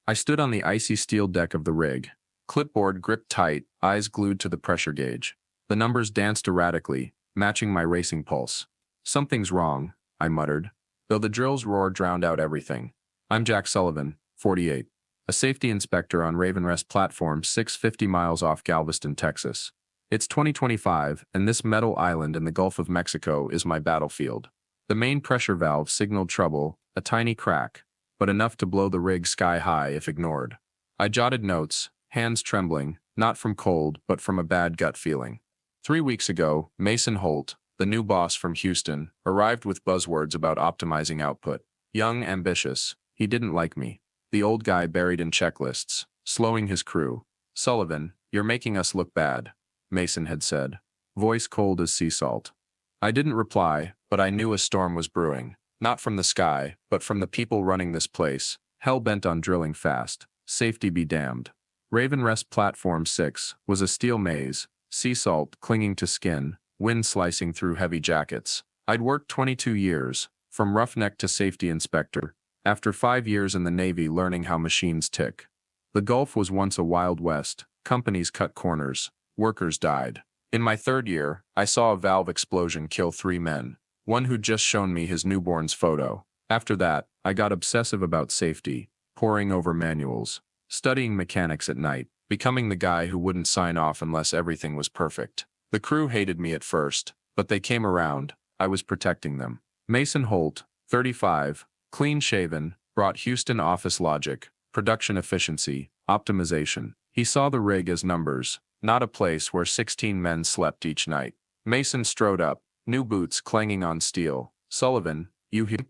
I stood on the icy steel deck of the rig, clipboard gripped tight, eyes glued to the pressure gauge. The numbers danced erratically, matching my racing pulse. "Something's wrong," I muttered, though the drill's roar drowned out everything. I'm Jack Sullivan, 48, a safety inspector on Ravenrest Platform 650 miles off Galveston, Texas. It's 2025, and this metal island in the Gulf of Mexico is my battlefield. The main pressure valve signaled trouble, a tiny crack, but enough to blow the rig sky high if ignored. I jotted notes, hands trembling, not from cold but from a bad gut feeling. 3 weeks ago, Mason Holt, the new boss from Houston, arrived with buzzwords about optimizing output. Young, ambitious, he didn't like me. The old guy buried in checklists, slowing his crew. "Sullivan, you're making us look bad," Mason had said, voice cold as sea salt. I didn't reply, but I knew a storm was brewing, not from the sky, but from the people running this place, hell-bent on drilling fast. Safety be damned. Ravenrest Platform 6 was a steel maze, sea salt clinging to skin, wind slicing through heavy jackets. I'd worked 22 years, from roughneck to safety inspector, after 5 years in the Navy learning how machines tick. The Gulf was once a wild west, companies cut corners, workers died. In my 3rd year, I saw a valve explosion kill 3 men, one who'd just shown me his newborn's photo. After that, I got obsessive about safety, poring over manuals, studying mechanics at night, becoming the guy who wouldn't sign off unless everything was perfect. The crew hated me at first, but they came around. I was protecting them. Mason Holt, 35, clean-shaven, brought Houston office logic, production efficiency, optimization. He saw the rig as numbers, not a place where 16 men slept each night. Mason strode up, new boots clanging on steel. "Sullivan, you here?"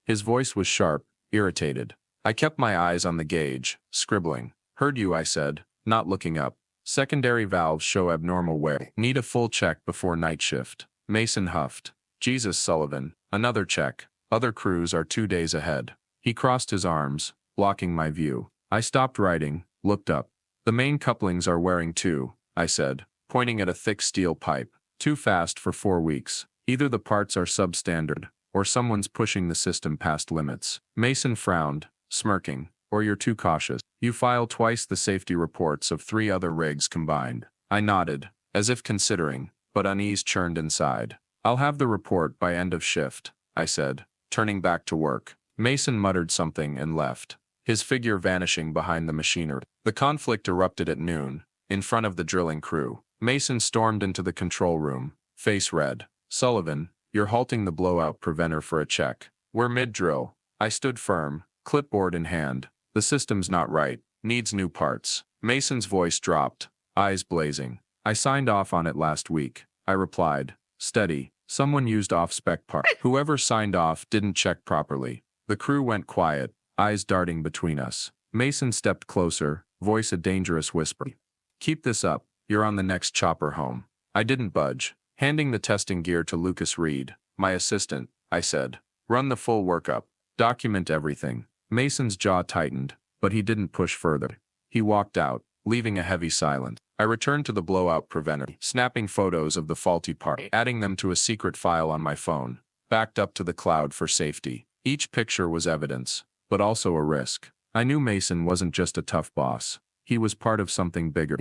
His voice was sharp, irritated. I kept my eyes on the gauge, scribbling. "Heard you," I said, not looking up. "Secondary valves show abnormal wear. Need a full check before night shift." Mason huffed. "Jesus, Sullivan, another check. Other crews are 2 days ahead." He crossed his arms, blocking my view. I stopped writing, looked up. "The main couplings are wearing too," I said, pointing at a thick steel pipe. "Too fast for 4 weeks. Either the parts are substandard, or someone's pushing the system past limits." Mason frowned, smirking. "Or you're too cautious. You file twice the safety reports of 3 other rigs combined." I nodded, as if considering, but unease churned inside. "I'll have the report by end of shift," I said, turning back to work. Mason muttered something and left, his figure vanishing behind the machinery. The conflict erupted at noon, in front of the drilling crew. Mason stormed into the control room, face red. "Sullivan, you're halting the blowout preventer for a check. We're mid-drill." I stood firm, clipboard in hand. "The system's not right, needs new parts." Mason's voice dropped, eyes blazing. "I signed off on it last week," I replied, steady. "Someone used off-spec part. Whoever signed off didn't check properly." The crew went quiet, eyes darting between us. Mason stepped closer, voice a dangerous whisper. "Keep this up, you're on the next chopper home." I didn't budge, handing the testing gear to Lucas Reed, my assistant. I said, "Run the full workup. Document everything." Mason's jaw tightened, but he didn't push further. He walked out, leaving a heavy silence. I returned to the blowout preventer, snapping photos of the faulty part, adding them to a secret file on my phone, backed up to the cloud for safety. Each picture was evidence, but also a risk. I knew Mason wasn't just a tough boss. He was part of something bigger,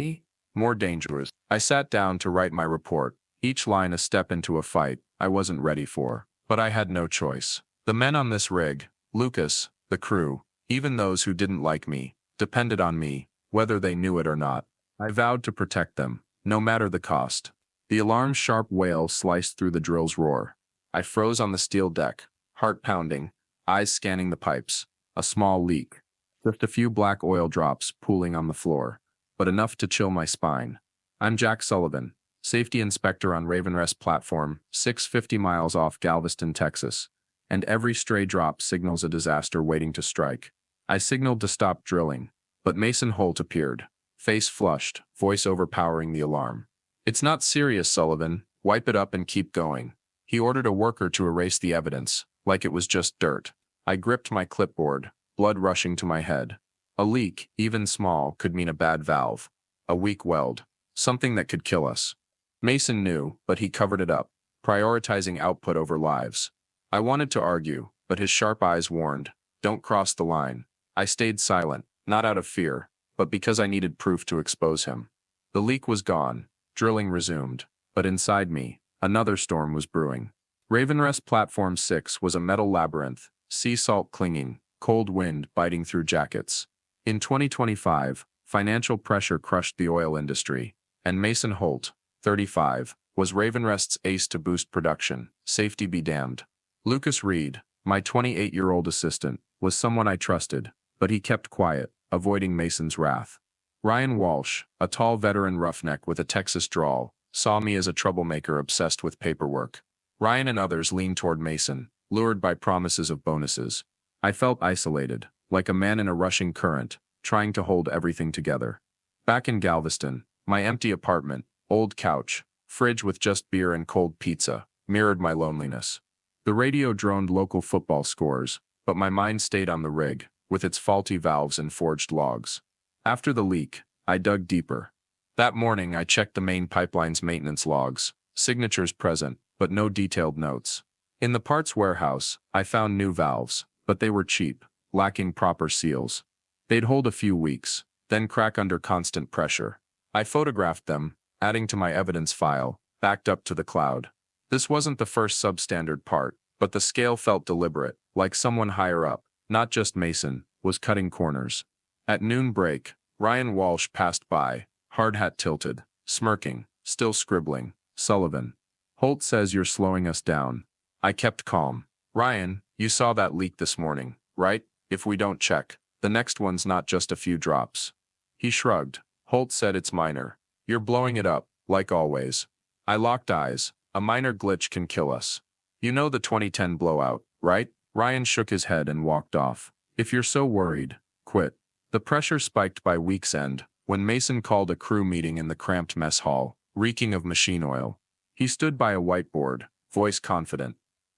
more dangerous. I sat down to write my report, each line a step into a fight I wasn't ready for. But I had no choice. The men on this rig, Lucas, the crew, even those who didn't like me, depended on me, whether they knew it or not. I vowed to protect them, no matter the cost. The alarm's sharp wail sliced through the drill's roar. I froze on the steel deck, heart pounding, eyes scanning the pipes. A small leak. Just a few black oil drops pooling on the floor, but enough to chill my spine. I'm Jack Sullivan, safety inspector on Ravenrest Platform, 650 miles off Galveston, Texas, and every stray drop signals a disaster waiting to strike. I signaled to stop drilling, but Mason Holt appeared, face flushed, voice overpowering the alarm. "It's not serious, Sullivan. Wipe it up and keep going." He ordered a worker to erase the evidence, like it was just dirt. I gripped my clipboard, blood rushing to my head. A leak, even small, could mean a bad valve, a weak weld, something that could kill us. Mason knew, but he covered it up, prioritizing output over lives. I wanted to argue, but his sharp eyes warned, "Don't cross the line." I stayed silent, not out of fear, but because I needed proof to expose him. The leak was gone, drilling resumed, but inside me, another storm was brewing. Ravenrest Platform 6 was a metal labyrinth, sea salt clinging, cold wind biting through jackets. In 2025, financial pressure crushed the oil industry, and Mason Holt, 35, was Ravenrest's ace to boost production, safety be damned. Lucas Reed, my 28-year-old assistant, was someone I trusted, but he kept quiet, avoiding Mason's wrath. Ryan Walsh, a tall veteran roughneck with a Texas drawl, saw me as a troublemaker obsessed with paperwork. Ryan and others leaned toward Mason, lured by promises of bonuses. I felt isolated, like a man in a rushing current, trying to hold everything together. Back in Galveston, my empty apartment, old couch, fridge with just beer and cold pizza, mirrored my loneliness. The radio droned local football scores, but my mind stayed on the rig, with its faulty valves and forged logs. After the leak, I dug deeper. That morning I checked the main pipeline's maintenance logs, signatures present, but no detailed notes. In the parts warehouse, I found new valves, but they were cheap, lacking proper seals. They'd hold a few weeks, then crack under constant pressure. I photographed them, adding to my evidence file, backed up to the cloud. This wasn't the first substandard part, but the scale felt deliberate, like someone higher up, not just Mason, was cutting corners. At noon break, Ryan Walsh passed by, hard hat tilted, smirking, still scribbling. Sullivan. Holt says you're slowing us down. I kept calm. Ryan, you saw that leak this morning, right? If we don't check, the next one's not just a few drops. He shrugged. Holt said it's minor. You're blowing it up, like always. I locked eyes. A minor glitch can kill us. You know the 2010 blowout, right? Ryan shook his head and walked off. If you're so worried, quit. The pressure spiked by week's end, when Mason called a crew meeting in the cramped mess hall, reeking of machine oil. He stood by a whiteboard, voice confident.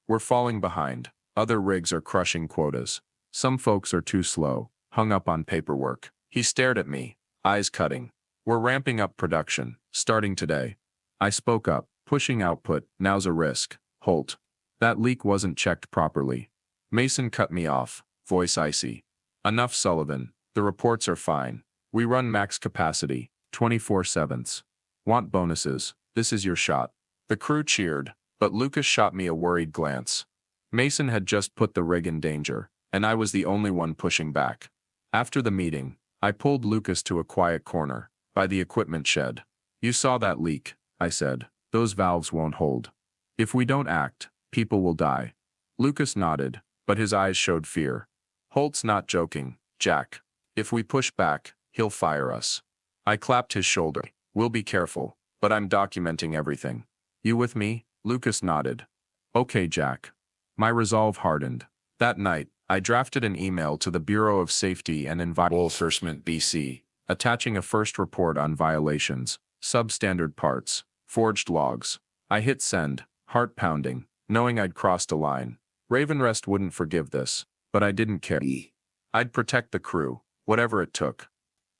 We're falling behind. Other rigs are crushing quotas. Some folks are too slow, hung up on paperwork. He stared at me, eyes cutting. We're ramping up production, starting today. I spoke up, pushing output, now's a risk. Holt. That leak wasn't checked properly. Mason cut me off, voice icy. Enough, Sullivan. The reports are fine. We run max capacity, 24/7. Want bonuses? This is your shot. The crew cheered, but Lucas shot me a worried glance. Mason had just put the rig in danger, and I was the only one pushing back. After the meeting, I pulled Lucas to a quiet corner, by the equipment shed. You saw that leak, I said. Those valves won't hold. If we don't act, people will die. Lucas nodded, but his eyes showed fear. Holt's not joking, Jack. If we push back, he'll fire us. I clapped his shoulder. We'll be careful, but I'm documenting everything. You with me? Lucas nodded. Okay, Jack. My resolve hardened. That night, I drafted an email to the Bureau of Safety and Enforcement BC, attaching a first report on violations, substandard parts, forged logs. I hit send, heart pounding, knowing I'd crossed a line. Ravenrest wouldn't forgive this, but I didn't care. I'd protect the crew, whatever it took.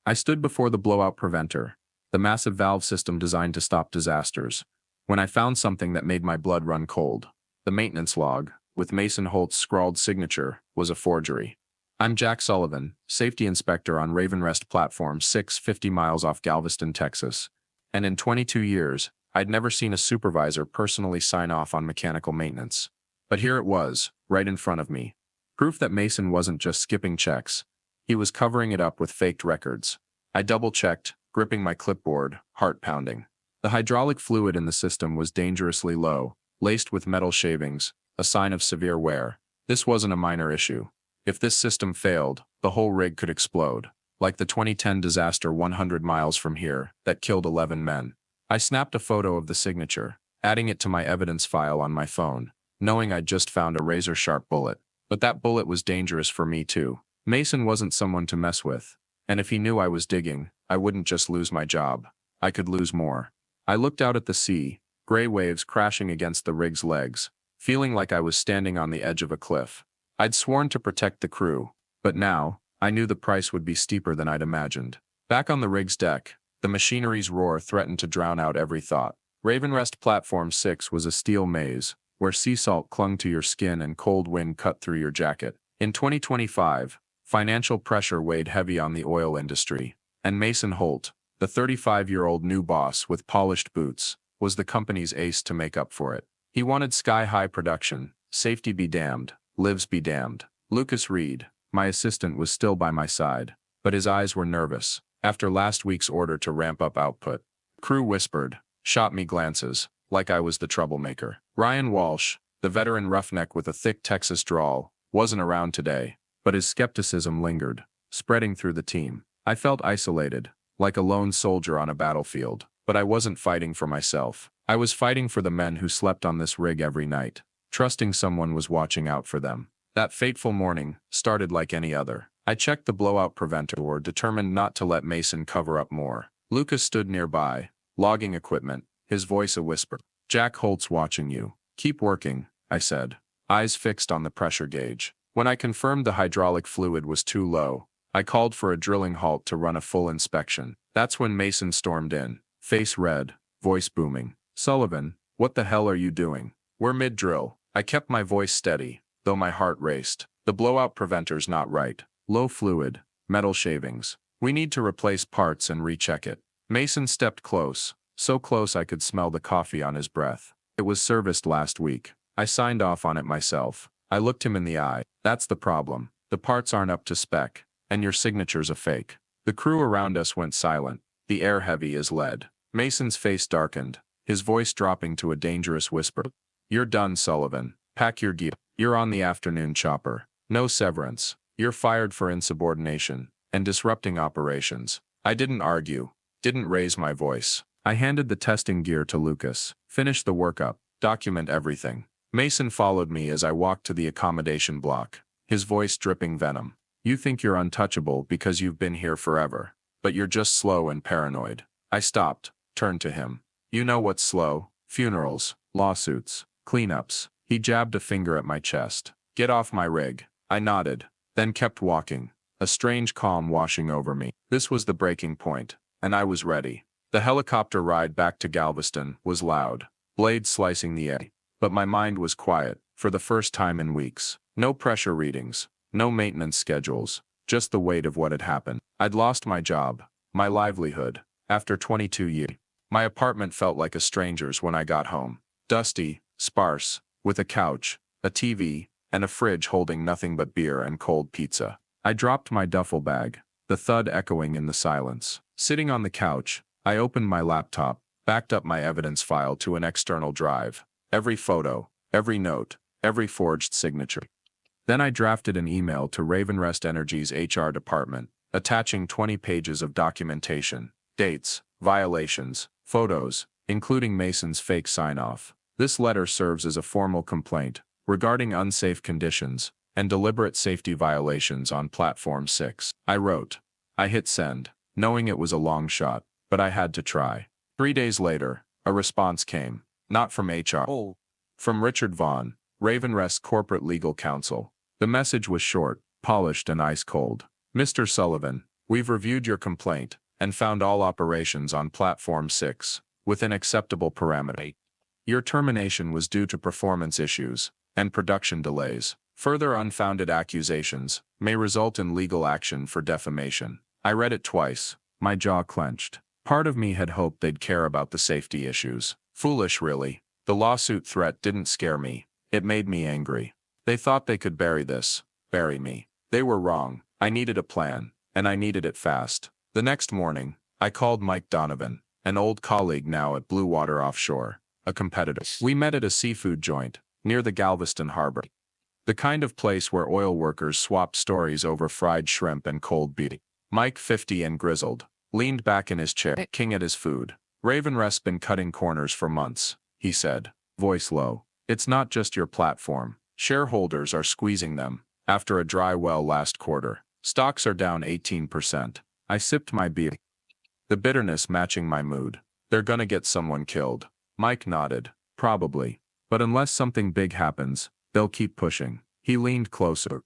I stood before the blowout preventer, the massive valve system designed to stop disasters, when I found something that made my blood run cold. The maintenance log, with Mason Holt's scrawled signature, was a forgery. I'm Jack Sullivan, safety inspector on Ravenrest Platform 6, 50 miles off Galveston, Texas. And in 22 years, I'd never seen a supervisor personally sign off on mechanical maintenance. But here it was, right in front of me. Proof that Mason wasn't just skipping checks. He was covering it up with faked records. I double-checked, gripping my clipboard, heart pounding. The hydraulic fluid in the system was dangerously low, laced with metal shavings, a sign of severe wear. This wasn't a minor issue. If this system failed, the whole rig could explode, like the 2010 disaster 100 miles from here that killed 11 men. I snapped a photo of the signature, adding it to my evidence file on my phone, knowing I'd just found a razor-sharp bullet. But that bullet was dangerous for me too. Mason wasn't someone to mess with, and if he knew I was digging, I wouldn't just lose my job. I could lose more. I looked out at the sea, gray waves crashing against the rig's legs, feeling like I was standing on the edge of a cliff. I'd sworn to protect the crew, but now, I knew the price would be steeper than I'd imagined. Back on the rig's deck, the machinery's roar threatened to drown out every thought. Ravenrest Platform 6 was a steel maze, where sea salt clung to your skin and cold wind cut through your jacket. In 2025, Financial pressure weighed heavy on the oil industry, and Mason Holt, the 35-year-old new boss with polished boots, was the company's ace to make up for it. He wanted sky-high production, safety be damned, lives be damned. Lucas Reed, my assistant, was still by my side, but his eyes were nervous. After last week's order to ramp up output, crew whispered, shot me glances, like I was the troublemaker. Ryan Walsh, the veteran roughneck with a thick Texas drawl, wasn't around today, but his skepticism lingered, spreading through the team. I felt isolated, like a lone soldier on a battlefield, but I wasn't fighting for myself. I was fighting for the men who slept on this rig every night, trusting someone was watching out for them. That fateful morning started like any other. I checked the blowout preventer, determined not to let Mason cover up more. Lucas stood nearby, logging equipment, his voice a whisper. Jack Holt's watching you. Keep working, I said, eyes fixed on the pressure gauge. When I confirmed the hydraulic fluid was too low, I called for a drilling halt to run a full inspection. That's when Mason stormed in, face red, voice booming. Sullivan, what the hell are you doing? We're mid-drill. I kept my voice steady, though my heart raced. The blowout preventer's not right. Low fluid, metal shavings. We need to replace parts and recheck it. Mason stepped close, so close I could smell the coffee on his breath. It was serviced last week. I signed off on it myself. I looked him in the eye. That's the problem. The parts aren't up to spec, and your signature's a fake. The crew around us went silent, the air heavy as lead. Mason's face darkened, his voice dropping to a dangerous whisper. You're done, Sullivan. Pack your gear. You're on the afternoon chopper. No severance. You're fired for insubordination and disrupting operations. I didn't argue, didn't raise my voice. I handed the testing gear to Lucas. Finish the workup, document everything. Mason followed me as I walked to the accommodation block, his voice dripping venom. You think you're untouchable because you've been here forever, but you're just slow and paranoid. I stopped, turned to him. You know what's slow? Funerals, lawsuits, cleanups. He jabbed a finger at my chest. Get off my rig. I nodded, then kept walking, a strange calm washing over me. This was the breaking point, and I was ready. The helicopter ride back to Galveston was loud, blades slicing the air, but my mind was quiet, for the first time in weeks. No pressure readings, no maintenance schedules, just the weight of what had happened. I'd lost my job, my livelihood, after 22 years. My apartment felt like a stranger's when I got home. Dusty, sparse, with a couch, a TV, and a fridge holding nothing but beer and cold pizza. I dropped my duffel bag, the thud echoing in the silence. Sitting on the couch, I opened my laptop, backed up my evidence file to an external drive. Every photo, every note, every forged signature. Then I drafted an email to Ravenrest Energy's HR department, attaching 20 pages of documentation, dates, violations, photos, including Mason's fake sign-off. This letter serves as a formal complaint regarding unsafe conditions and deliberate safety violations on Platform 6. I wrote. I hit send, knowing it was a long shot, but I had to try. 3 days later, a response came, not from HR, from Richard Vaughn, Ravenrest Corporate Legal Counsel. The message was short, polished, and ice-cold. Mr. Sullivan, we've reviewed your complaint and found all operations on Platform 6 within acceptable parameters. Your termination was due to performance issues and production delays. Further unfounded accusations may result in legal action for defamation. I read it twice, my jaw clenched. Part of me had hoped they'd care about the safety issues. Foolish, really. The lawsuit threat didn't scare me. It made me angry. They thought they could bury me. They were wrong. I needed a plan, and I needed it fast. The next morning, I called Mike Donovan, an old colleague now at Blue Water Offshore, a competitor. We met at a seafood joint near the Galveston harbor. The kind of place where oil workers swapped stories over fried shrimp and cold beef. Mike, 50 and grizzled, leaned back in his chair, king at his food. Ravenrest's been cutting corners for months, he said, voice low. It's not just your platform. Shareholders are squeezing them. After a dry well last quarter, stocks are down 18%. I sipped my beer, the bitterness matching my mood. They're gonna get someone killed. Mike nodded. Probably. But unless something big happens, they'll keep pushing. He leaned closer.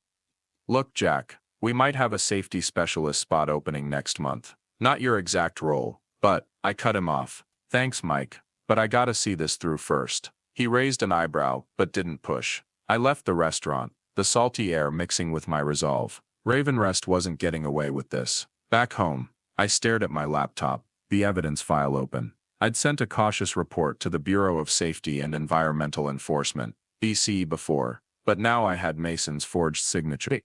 Look, Jack, we might have a safety specialist spot opening next month. Not your exact role, but, I cut him off. Thanks, Mike, but I gotta see this through first. He raised an eyebrow, but didn't push. I left the restaurant, the salty air mixing with my resolve. Ravenrest wasn't getting away with this. Back home, I stared at my laptop, the evidence file open. I'd sent a cautious report to the Bureau of Safety and Environmental Enforcement, BC, before, but now I had Mason's forged signature.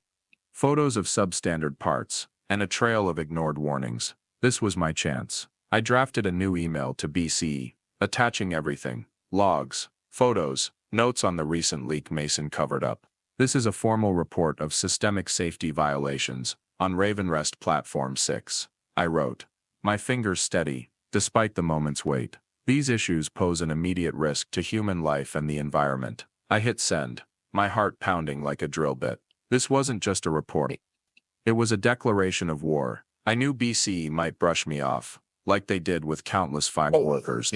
Photos of substandard parts, and a trail of ignored warnings. This was my chance. I drafted a new email to BC, attaching everything: logs, photos, notes on the recent leak Mason covered up. This is a formal report of systemic safety violations on Ravenrest Platform 6, I wrote, my fingers steady, despite the moment's wait. These issues pose an immediate risk to human life and the environment. I hit send, my heart pounding like a drill bit. This wasn't just a report. It was a declaration of war. I knew BC might brush me off, like they did with countless fire workers.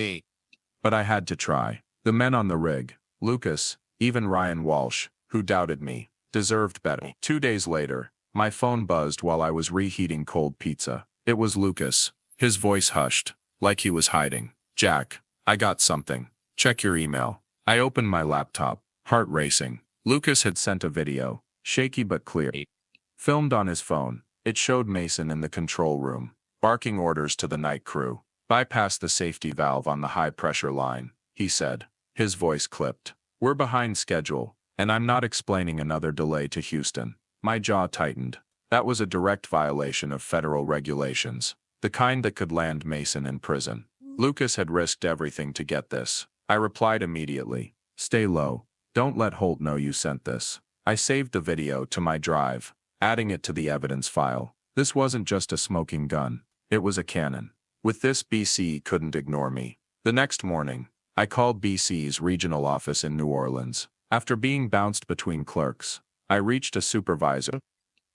But I had to try. The men on the rig, Lucas, even Ryan Walsh, who doubted me, deserved better. 2 days later, my phone buzzed while I was reheating cold pizza. It was Lucas. His voice hushed, like he was hiding. Jack, I got something. Check your email. I opened my laptop, heart racing. Lucas had sent a video, shaky but clear. Filmed on his phone, it showed Mason in the control room, barking orders to the night crew. Bypass the safety valve on the high-pressure line, he said. His voice clipped. We're behind schedule, and I'm not explaining another delay to Houston. My jaw tightened. That was a direct violation of federal regulations, the kind that could land Mason in prison. Lucas had risked everything to get this. I replied immediately. Stay low. Don't let Holt know you sent this. I saved the video to my drive, adding it to the evidence file. This wasn't just a smoking gun. It was a cannon. With this, BC couldn't ignore me. The next morning, I called BC's regional office in New Orleans. After being bounced between clerks, I reached a supervisor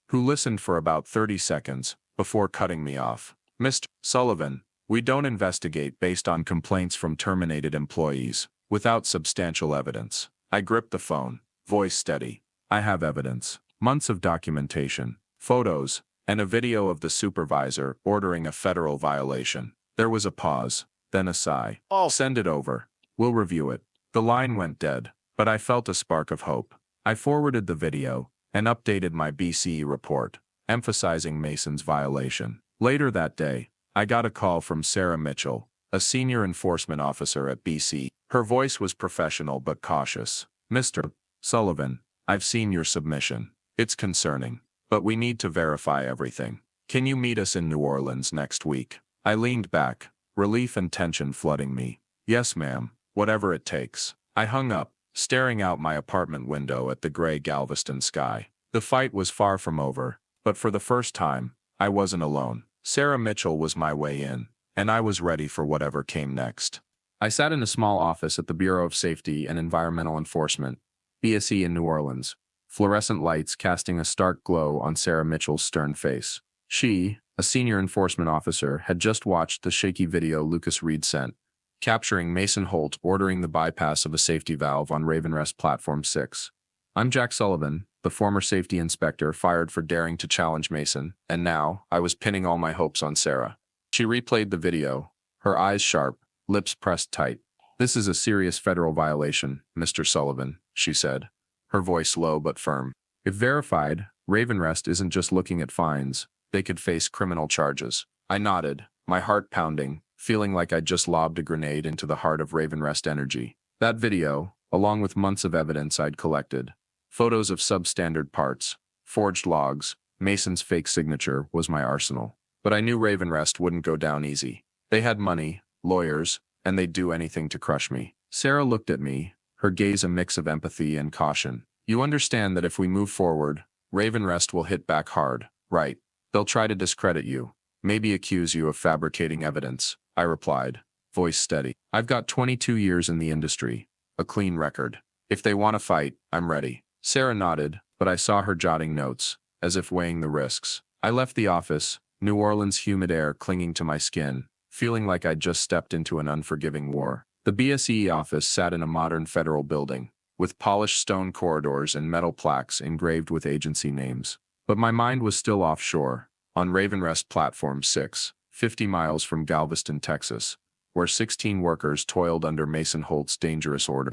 who listened for about 30 seconds before cutting me off. Mr. Sullivan, we don't investigate based on complaints from terminated employees without substantial evidence. I gripped the phone, voice steady. I have evidence. Months of documentation, photos, and a video of the supervisor ordering a federal violation. There was a pause, then a sigh. I'll send it over. We'll review it. The line went dead, but I felt a spark of hope. I forwarded the video and updated my BCE report, emphasizing Mason's violation. Later that day, I got a call from Sarah Mitchell, a senior enforcement officer at BC. Her voice was professional but cautious. Mr. Sullivan, I've seen your submission. It's concerning, but we need to verify everything. Can you meet us in New Orleans next week? I leaned back, relief and tension flooding me. Yes, ma'am, whatever it takes. I hung up, staring out my apartment window at the gray Galveston sky. The fight was far from over, but for the first time, I wasn't alone. Sarah Mitchell was my way in, and I was ready for whatever came next. I sat in a small office at the Bureau of Safety and Environmental Enforcement, BSE in New Orleans, fluorescent lights casting a stark glow on Sarah Mitchell's stern face. She, a senior enforcement officer, had just watched the shaky video Lucas Reed sent, capturing Mason Holt ordering the bypass of a safety valve on Ravenrest Platform 6. I'm Jack Sullivan, the former safety inspector fired for daring to challenge Mason, and now I was pinning all my hopes on Sarah. She replayed the video, her eyes sharp, lips pressed tight. This is a serious federal violation, Mr. Sullivan, she said, her voice low but firm. If verified, Ravenrest isn't just looking at fines, they could face criminal charges. I nodded, my heart pounding, feeling like I'd just lobbed a grenade into the heart of Ravenrest Energy. That video, along with months of evidence I'd collected, photos of substandard parts, forged logs, Mason's fake signature, was my arsenal. But I knew Ravenrest wouldn't go down easy. They had money, lawyers, and they'd do anything to crush me. Sarah looked at me, her gaze a mix of empathy and caution. You understand that if we move forward, Ravenrest will hit back hard, right? They'll try to discredit you, maybe accuse you of fabricating evidence, I replied, voice steady. I've got 22 years in the industry, a clean record. If they want to fight, I'm ready. Sarah nodded, but I saw her jotting notes, as if weighing the risks. I left the office, New Orleans' humid air clinging to my skin, feeling like I'd just stepped into an unforgiving war. The BSE office sat in a modern federal building, with polished stone corridors and metal plaques engraved with agency names. But my mind was still offshore, on Ravenrest Platform 6, 50 miles from Galveston, Texas, where 16 workers toiled under Mason Holt's dangerous order.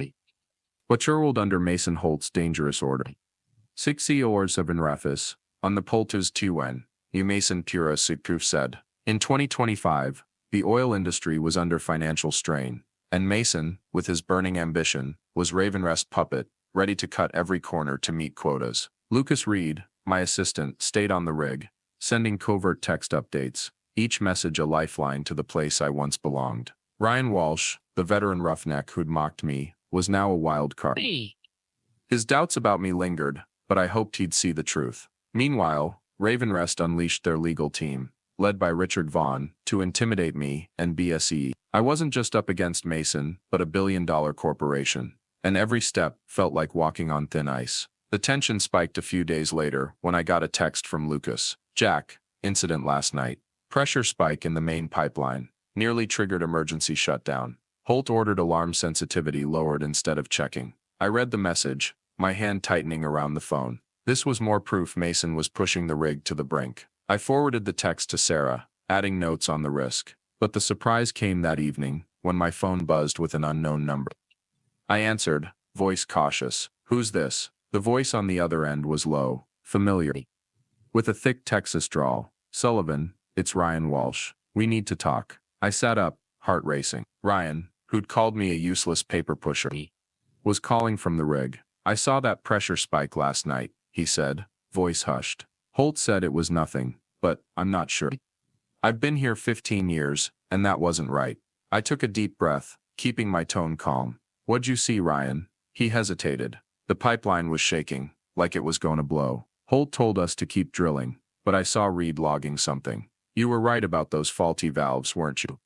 What toiled under Mason Holt's dangerous order? 6 hours of Ravenrest, On the Poltus Tuen, Mason Pura Sutproof said. In 2025, the oil industry was under financial strain, and Mason, with his burning ambition, was Ravenrest puppet, ready to cut every corner to meet quotas. Lucas Reed, my assistant, stayed on the rig, sending covert text updates, each message a lifeline to the place I once belonged. Ryan Walsh, the veteran roughneck who'd mocked me, was now a wild card. His doubts about me lingered, but I hoped he'd see the truth. Meanwhile, Ravenrest unleashed their legal team, led by Richard Vaughn, to intimidate me and BSE. I wasn't just up against Mason, but a billion-dollar corporation, and every step felt like walking on thin ice. The tension spiked a few days later when I got a text from Lucas. Jack, incident last night. Pressure spike in the main pipeline. Nearly triggered emergency shutdown. Holt ordered alarm sensitivity lowered instead of checking. I read the message, my hand tightening around the phone. This was more proof Mason was pushing the rig to the brink. I forwarded the text to Sarah, adding notes on the risk. But the surprise came that evening, when my phone buzzed with an unknown number. I answered, voice cautious. Who's this? The voice on the other end was low, familiar. With a thick Texas drawl. Sullivan, it's Ryan Walsh. We need to talk. I sat up, heart racing. Ryan, who'd called me a useless paper pusher, was calling from the rig. I saw that pressure spike last night, he said, voice hushed. Holt said it was nothing, but I'm not sure. I've been here 15 years, and that wasn't right. I took a deep breath, keeping my tone calm. What'd you see, Ryan? He hesitated. The pipeline was shaking, like it was going to blow. Holt told us to keep drilling, but I saw Reed logging something. You were right about those faulty valves, weren't you?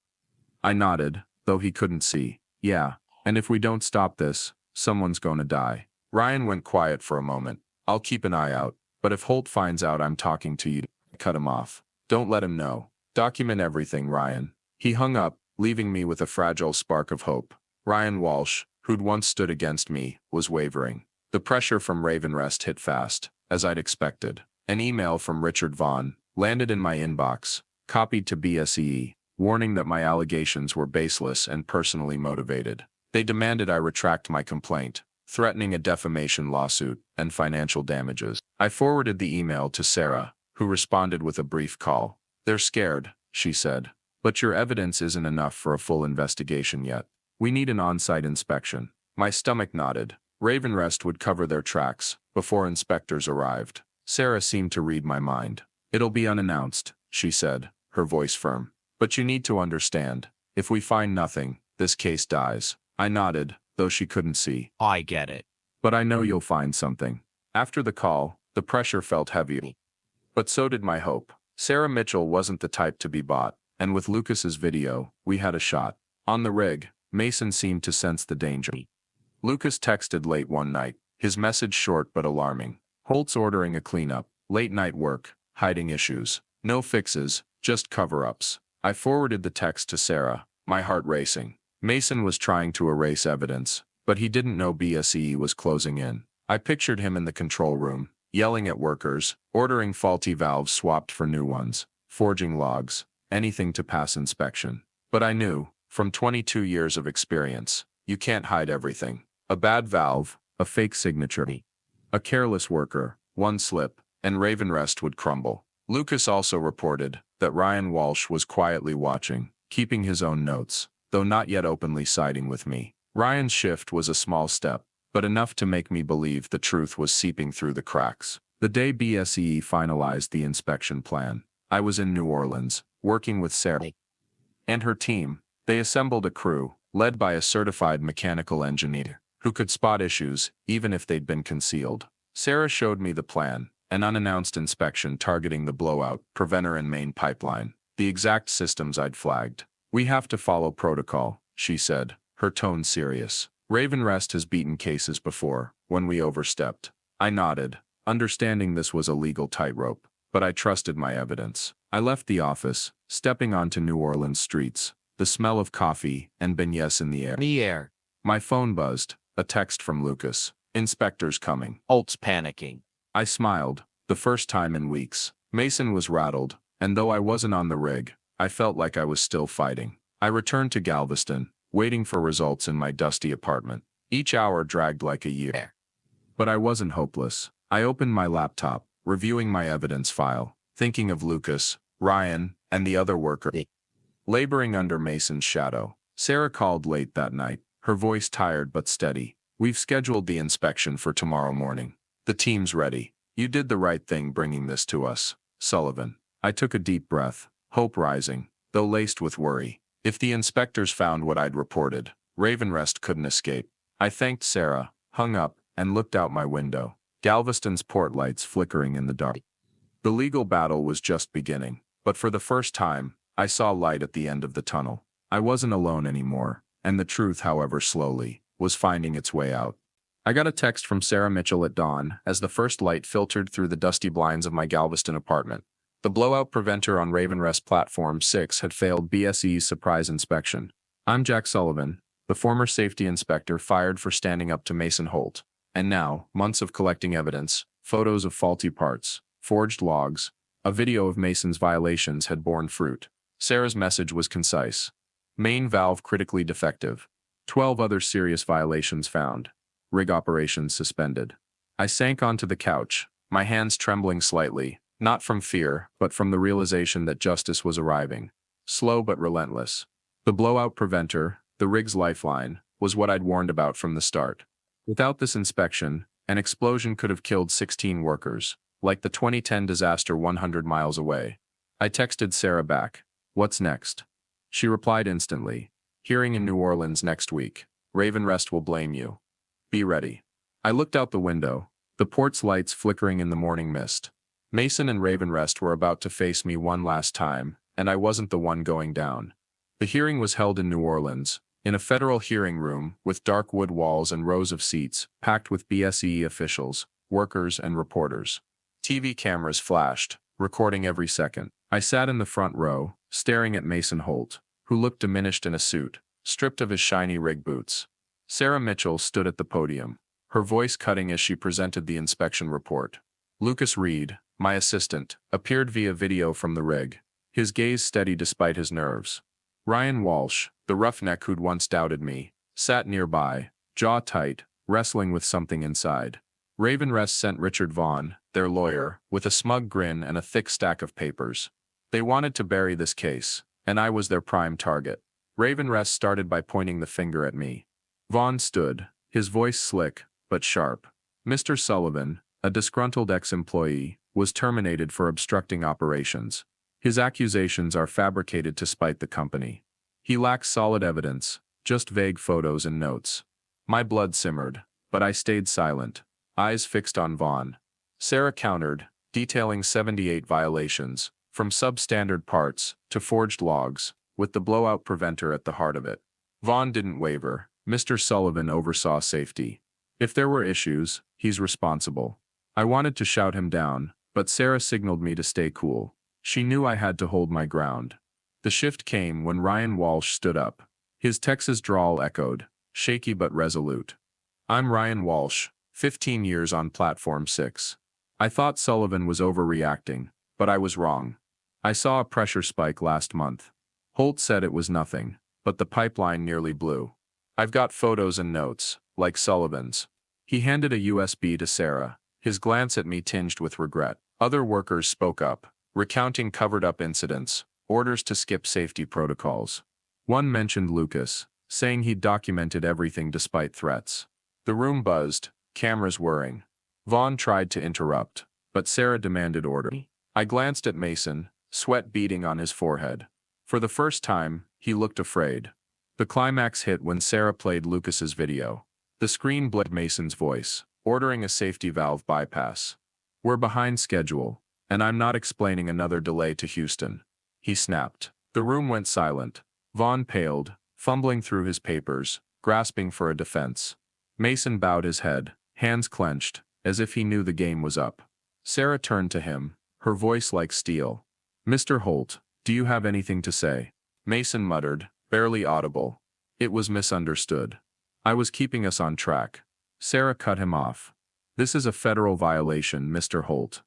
I nodded, though he couldn't see. Yeah, and if we don't stop this, someone's going to die. Ryan went quiet for a moment. I'll keep an eye out, but if Holt finds out I'm talking to you, cut him off. Don't let him know. Document everything, Ryan. He hung up, leaving me with a fragile spark of hope. Ryan Walsh, who'd once stood against me, was wavering. The pressure from Ravenrest hit fast, as I'd expected. An email from Richard Vaughn landed in my inbox, copied to BSE, warning that my allegations were baseless and personally motivated. They demanded I retract my complaint, threatening a defamation lawsuit and financial damages. I forwarded the email to Sarah, who responded with a brief call. They're scared, she said. But your evidence isn't enough for a full investigation yet. We need an on-site inspection. My stomach nodded. Ravenrest would cover their tracks before inspectors arrived. Sarah seemed to read my mind. It'll be unannounced, she said, her voice firm. But you need to understand, if we find nothing, this case dies. I nodded, though she couldn't see. I get it. But I know you'll find something. After the call, the pressure felt heavier. But so did my hope. Sarah Mitchell wasn't the type to be bought, and with Lucas's video, we had a shot. On the rig, Mason seemed to sense the danger. Lucas texted late one night, his message short but alarming. Holt's ordering a cleanup, late-night work, hiding issues. No fixes, just cover-ups. I forwarded the text to Sarah, my heart racing. Mason was trying to erase evidence, but he didn't know BSE was closing in. I pictured him in the control room, yelling at workers, ordering faulty valves swapped for new ones, forging logs, anything to pass inspection. But I knew, from 22 years of experience, you can't hide everything. A bad valve, a fake signature, a careless worker, one slip, and Ravenrest would crumble. Lucas also reported that Ryan Walsh was quietly watching, keeping his own notes, though not yet openly siding with me. Ryan's shift was a small step, but enough to make me believe the truth was seeping through the cracks. The day BSE finalized the inspection plan, I was in New Orleans, working with Sarah and her team. They assembled a crew, led by a certified mechanical engineer, who could spot issues, even if they'd been concealed. Sarah showed me the plan, an unannounced inspection targeting the blowout, preventer and main pipeline, the exact systems I'd flagged. We have to follow protocol, she said, her tone serious. Ravenrest has beaten cases before, when we overstepped. I nodded, understanding this was a legal tightrope, but I trusted my evidence. I left the office, stepping onto New Orleans streets, the smell of coffee and beignets in the air. My phone buzzed, a text from Lucas. Inspectors coming. Holt's panicking. I smiled, the first time in weeks. Mason was rattled, and though I wasn't on the rig, I felt like I was still fighting. I returned to Galveston, waiting for results in my dusty apartment. Each hour dragged like a year. But I wasn't hopeless. I opened my laptop, reviewing my evidence file, thinking of Lucas, Ryan, and the other worker laboring under Mason's shadow. Sarah called late that night, her voice tired but steady. We've scheduled the inspection for tomorrow morning. The team's ready. You did the right thing bringing this to us, Sullivan. I took a deep breath, hope rising, though laced with worry. If the inspectors found what I'd reported, Ravenrest couldn't escape. I thanked Sarah, hung up, and looked out my window. Galveston's port lights flickering in the dark. The legal battle was just beginning, but for the first time, I saw light at the end of the tunnel. I wasn't alone anymore, and the truth, however slowly, was finding its way out. I got a text from Sarah Mitchell at dawn as the first light filtered through the dusty blinds of my Galveston apartment. The blowout preventer on Ravenrest Platform 6 had failed BSE's surprise inspection. I'm Jack Sullivan, the former safety inspector fired for standing up to Mason Holt. And now, months of collecting evidence, photos of faulty parts, forged logs, a video of Mason's violations had borne fruit. Sarah's message was concise. Main valve critically defective. 12 other serious violations found. Rig operations suspended. I sank onto the couch, my hands trembling slightly, not from fear, but from the realization that justice was arriving. Slow but relentless. The blowout preventer, the rig's lifeline, was what I'd warned about from the start. Without this inspection, an explosion could have killed 16 workers, like the 2010 disaster 100 miles away. I texted Sarah back. What's next? She replied instantly. Hearing in New Orleans next week. Ravenrest will blame you. Be ready. I looked out the window, the port's lights flickering in the morning mist. Mason and Ravenrest were about to face me one last time, and I wasn't the one going down. The hearing was held in New Orleans, in a federal hearing room with dark wood walls and rows of seats, packed with BSE officials, workers, and reporters. TV cameras flashed, recording every second. I sat in the front row, staring at Mason Holt, who looked diminished in a suit, stripped of his shiny rig boots. Sarah Mitchell stood at the podium, her voice cutting as she presented the inspection report. Lucas Reed, my assistant, appeared via video from the rig, his gaze steady despite his nerves. Ryan Walsh, the roughneck who'd once doubted me, sat nearby, jaw tight, wrestling with something inside. Ravenrest sent Richard Vaughn, their lawyer, with a smug grin and a thick stack of papers. They wanted to bury this case, and I was their prime target. Ravenrest started by pointing the finger at me. Vaughn stood, his voice slick, but sharp. Mr. Sullivan, a disgruntled ex-employee, was terminated for obstructing operations. His accusations are fabricated to spite the company. He lacks solid evidence, just vague photos and notes. My blood simmered, but I stayed silent, eyes fixed on Vaughn. Sarah countered, detailing 78 violations, from substandard parts to forged logs, with the blowout preventer at the heart of it. Vaughn didn't waver. Mr. Sullivan oversaw safety. If there were issues, he's responsible. I wanted to shout him down, but Sarah signaled me to stay cool. She knew I had to hold my ground. The shift came when Ryan Walsh stood up. His Texas drawl echoed, shaky but resolute. I'm Ryan Walsh, 15 years on Platform 6. I thought Sullivan was overreacting, but I was wrong. I saw a pressure spike last month. Holt said it was nothing, but the pipeline nearly blew. I've got photos and notes, like Sullivan's. He handed a USB to Sarah, his glance at me tinged with regret. Other workers spoke up, recounting covered-up incidents, orders to skip safety protocols. One mentioned Lucas, saying he'd documented everything despite threats. The room buzzed, cameras whirring. Vaughn tried to interrupt, but Sarah demanded order. I glanced at Mason, sweat beading on his forehead. For the first time, he looked afraid. The climax hit when Sarah played Lucas's video. The screen blared Mason's voice, ordering a safety valve bypass. We're behind schedule, and I'm not explaining another delay to Houston. He snapped. The room went silent. Vaughn paled, fumbling through his papers, grasping for a defense. Mason bowed his head, hands clenched, as if he knew the game was up. Sarah turned to him, her voice like steel. Mr. Holt, do you have anything to say? Mason muttered, barely audible. It was misunderstood. I was keeping us on track. Sarah cut him off. This is a federal violation, Mr. Holt.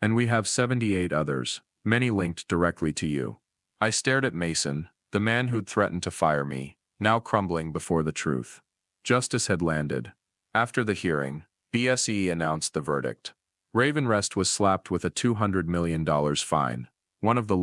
And we have 78 others, many linked directly to you. I stared at Mason, the man who'd threatened to fire me, now crumbling before the truth. Justice had landed. After the hearing, BSE announced the verdict. Ravenrest was slapped with a $200 million fine, one of the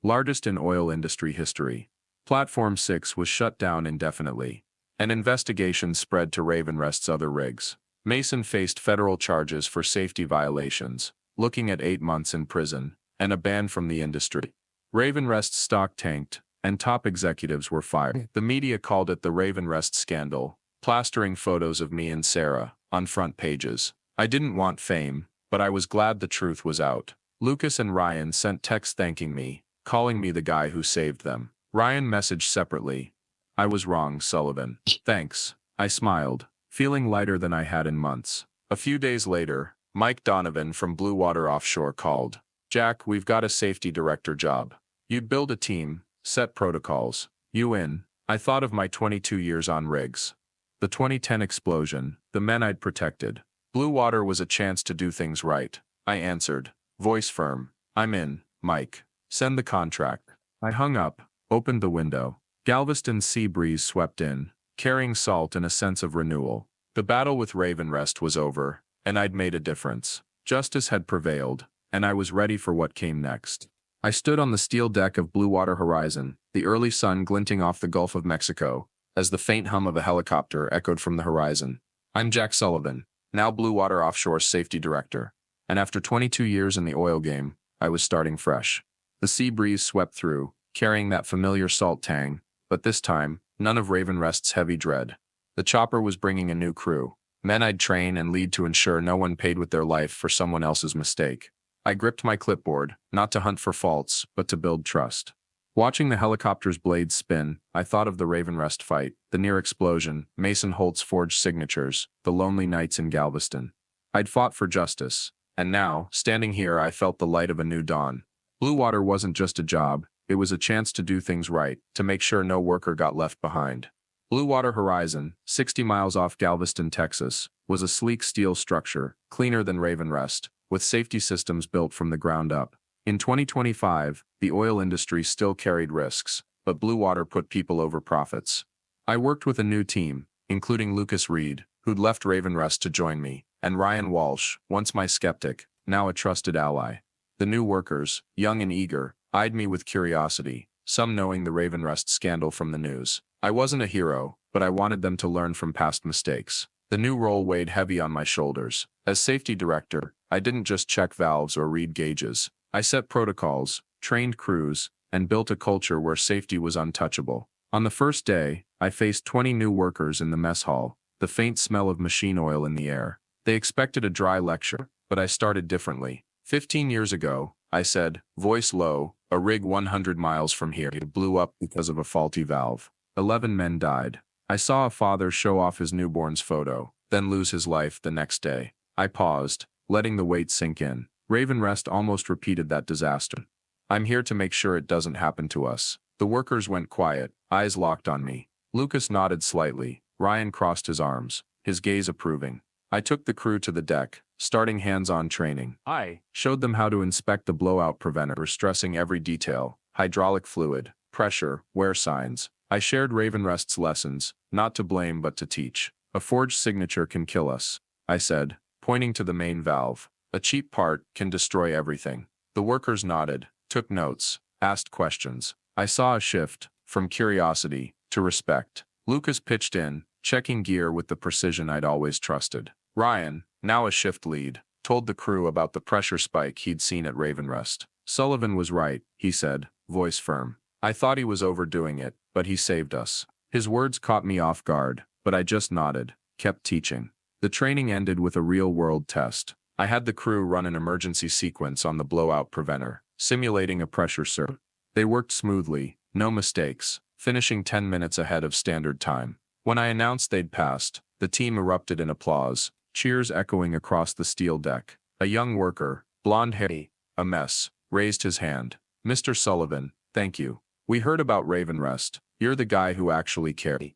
largest in oil industry history. Platform 6 was shut down indefinitely. An investigation spread to Ravenrest's other rigs. Mason faced federal charges for safety violations, looking at 8 months in prison, and a ban from the industry. Ravenrest's stock tanked, and top executives were fired. The media called it the Ravenrest scandal, plastering photos of me and Sarah on front pages. I didn't want fame, but I was glad the truth was out. Lucas and Ryan sent texts thanking me, calling me the guy who saved them. Ryan messaged separately. "I was wrong, Sullivan. Thanks." I smiled, feeling lighter than I had in months. A few days later, Mike Donovan from Blue Water Offshore called. "Jack, we've got a safety director job. You'd build a team, set protocols. You in?" I thought of my 22 years on rigs. The 2010 explosion, the men I'd protected. Blue Water was a chance to do things right. I answered, voice firm. "I'm in, Mike. Send the contract." I hung up, opened the window. Galveston's sea breeze swept in, carrying salt and a sense of renewal. The battle with Ravenrest was over, and I'd made a difference. Justice had prevailed, and I was ready for what came next. I stood on the steel deck of Blue Water Horizon, the early sun glinting off the Gulf of Mexico, as the faint hum of a helicopter echoed from the horizon. I'm Jack Sullivan, now Blue Water Offshore Safety Director, and after 22 years in the oil game, I was starting fresh. The sea breeze swept through, carrying that familiar salt tang, but this time, none of Ravenrest's heavy dread. The chopper was bringing a new crew, men I'd train and lead to ensure no one paid with their life for someone else's mistake. I gripped my clipboard, not to hunt for faults, but to build trust. Watching the helicopter's blades spin, I thought of the Ravenrest fight, the near explosion, Mason Holt's forged signatures, the lonely nights in Galveston. I'd fought for justice, and now, standing here, I felt the light of a new dawn. Blue Water wasn't just a job, it was a chance to do things right, to make sure no worker got left behind. Blue Water Horizon, 60 miles off Galveston, Texas, was a sleek steel structure, cleaner than Ravenrest, with safety systems built from the ground up. In 2025, the oil industry still carried risks, but Blue Water put people over profits. I worked with a new team, including Lucas Reed, who'd left Ravenrest to join me, and Ryan Walsh, once my skeptic, now a trusted ally. The new workers, young and eager, eyed me with curiosity, some knowing the Ravenrest scandal from the news. I wasn't a hero, but I wanted them to learn from past mistakes. The new role weighed heavy on my shoulders. As safety director, I didn't just check valves or read gauges. I set protocols, trained crews, and built a culture where safety was untouchable. On the first day, I faced 20 new workers in the mess hall, the faint smell of machine oil in the air. They expected a dry lecture, but I started differently. 15 years ago, I said, voice low, a rig 100 miles from here blew up because of a faulty valve. 11 men died. I saw a father show off his newborn's photo, then lose his life the next day. I paused, letting the weight sink in. Ravenrest almost repeated that disaster. I'm here to make sure it doesn't happen to us. The workers went quiet, eyes locked on me. Lucas nodded slightly. Ryan crossed his arms, his gaze approving. I took the crew to the deck, starting hands-on training. I showed them how to inspect the blowout preventer, stressing every detail, hydraulic fluid, pressure, wear signs. I shared Ravenrest's lessons, not to blame but to teach. A forged signature can kill us, I said, pointing to the main valve. A cheap part can destroy everything. The workers nodded, took notes, asked questions. I saw a shift, from curiosity to respect. Lucas pitched in, checking gear with the precision I'd always trusted. Ryan, now a shift lead, told the crew about the pressure spike he'd seen at Ravenrest. Sullivan was right, he said, voice firm. I thought he was overdoing it, but he saved us. His words caught me off guard, but I just nodded, kept teaching. The training ended with a real-world test. I had the crew run an emergency sequence on the blowout preventer, simulating a pressure surge. They worked smoothly, no mistakes, finishing 10 minutes ahead of standard time. When I announced they'd passed, the team erupted in applause, cheers echoing across the steel deck. A young worker, blonde-haired, a mess, raised his hand. Mr. Sullivan, thank you. We heard about Ravenrest. You're the guy who actually cared.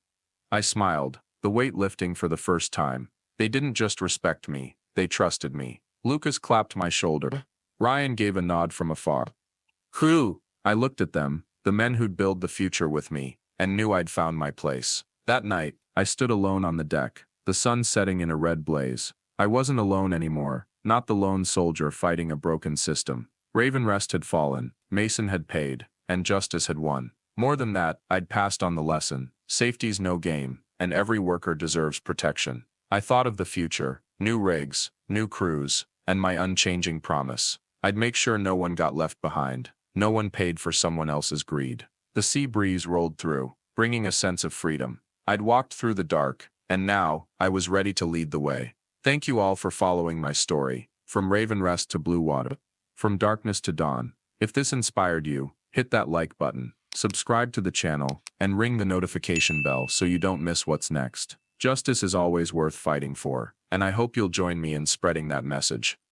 I smiled, the weight lifting for the first time. They didn't just respect me, they trusted me. Lucas clapped my shoulder. Ryan gave a nod from afar. Crew! I looked at them, the men who'd build the future with me, and knew I'd found my place. That night, I stood alone on the deck, the sun setting in a red blaze. I wasn't alone anymore, not the lone soldier fighting a broken system. Ravenrest had fallen, Mason had paid, and justice had won. More than that, I'd passed on the lesson. Safety's no game, and every worker deserves protection. I thought of the future, new rigs, new crews, and my unchanging promise. I'd make sure no one got left behind. No one paid for someone else's greed. The sea breeze rolled through, bringing a sense of freedom. I'd walked through the dark, and now, I was ready to lead the way. Thank you all for following my story, from Ravenrest to Blue Water, from darkness to dawn. If this inspired you, hit that like button, subscribe to the channel, and ring the notification bell so you don't miss what's next. Justice is always worth fighting for, and I hope you'll join me in spreading that message.